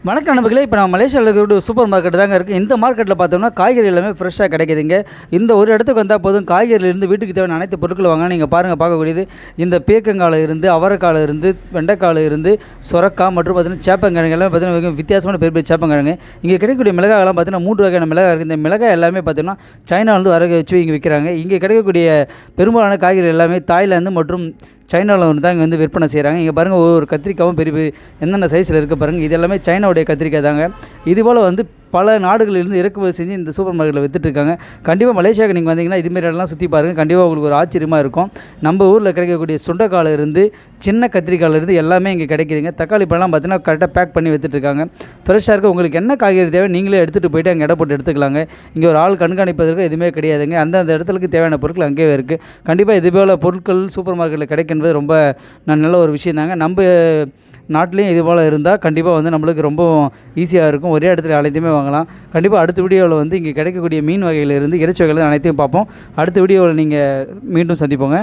வணக்கம் நண்பர்களே. இப்போ நம்ம மலேசியாவில் இருக்கிற ஒரு சூப்பர் மார்க்கெட் தாங்க இருக்குது. இந்த மார்க்கெட்டில் பார்த்தோம்னா காய்கறி எல்லாமே ஃப்ரெஷ்ஷாக கிடைக்குதுங்க. இந்த ஒரு இடத்துக்கு வந்தால் போதும், காய்கறியிலேருந்து வீட்டுக்கு தேவையான அனைத்து பொருட்கள் வாங்க. நீங்கள் பாருங்கள், பார்க்கக்கூடியது இந்த பீர்க்கங்காயில் இருந்து, அவரைக்காயில் இருந்து, வெண்டைக்காயில் இருந்து, சொரக்காய் மற்றும் பார்த்தீங்கன்னா சேப்பங்கிழங்கு எல்லாமே பார்த்தீங்கன்னா வித்தியாசமான பெரிய பெரிய சேப்பங்கிழங்கு. இங்கே கிடைக்கக்கூடிய மிளகாயெல்லாம் பார்த்தீங்கன்னா 3 வகையான மிளகாய் இருக்குது. இந்த மிளகாய் எல்லாமே பார்த்தீங்கன்னா சைனாவிலேருந்து வர வச்சு இங்கே விற்கிறாங்க. இங்கே கிடைக்கக்கூடிய பெரும்பாலான காய்கறி எல்லாமே தாய்லாந்து மற்றும் சைனாவில் வந்து தான் இங்கே வந்து விற்பனை செய்கிறாங்க. இங்கே பாருங்கள், ஒவ்வொரு கத்திரிக்காயும் பெரிய பெரிய என்னென்ன சைஸில் இருக்க பாருங்கள். இது எல்லாமே சைனாவுடைய கத்திரிக்காய் தாங்க. இதுபோல் வந்து பல நாடுகளிலிருந்து இறக்குமதி செஞ்சு இந்த சூப்பர் மார்க்கெட்டில் விற்றுட்ருக்காங்க. கண்டிப்பாக மலேசியாவுக்கு நீங்கள் வந்தீங்கன்னா இதுமாரி இடம்லாம் சுற்றி பாருங்கள். கண்டிப்பாக உங்களுக்கு ஒரு ஆச்சரியமாக இருக்கும். நம்ம ஊரில் கிடைக்கக்கூடிய சுண்டைக்காயில் இருந்து சின்ன கத்திரிக்காயில் இருந்து எல்லாமே இங்கே கிடைக்குதுங்க. தக்காளி பழம்லாம் பார்த்தீங்கன்னா கரெக்டாக பேக் பண்ணி விற்றுட்ருக்காங்க. ஃப்ரெஷ்ஷாக இருக்குது. உங்களுக்கு என்ன காய்கறி தேவை நீங்களே எடுத்துகிட்டு போய்ட்டு அங்கே எடை போட்டு எடுத்துக்கலாங்க. இங்கே ஒரு ஆள் கண்காணிப்பதற்கு எதுவுமே கிடையாதுங்க. அந்தந்த இடத்துக்கு தேவையான பொருட்கள் அங்கேயே இருக்குது. கண்டிப்பாக இதுபோல் பொருட்கள் சூப்பர் மார்க்கெட்டில் கிடைக்கின்றது ரொம்ப நல்ல ஒரு விஷயம் தாங்க. நம்ம நாட்டிலையும் இது போல் இருந்தால் கண்டிப்பாக வந்து நம்மளுக்கு ரொம்ப ஈஸியாக இருக்கும். ஒரே இடத்துல அனைத்தையுமே வாங்கலாம். கண்டிப்பாக அடுத்த வீடியோவில் வந்து இங்கே கிடைக்கக்கூடிய மீன் வகையிலிருந்து இறைச்சி வகையில் அனைத்தையும் பார்ப்போம். அடுத்த வீடியோவில் நீங்கள் மீண்டும் சந்திப்போங்க.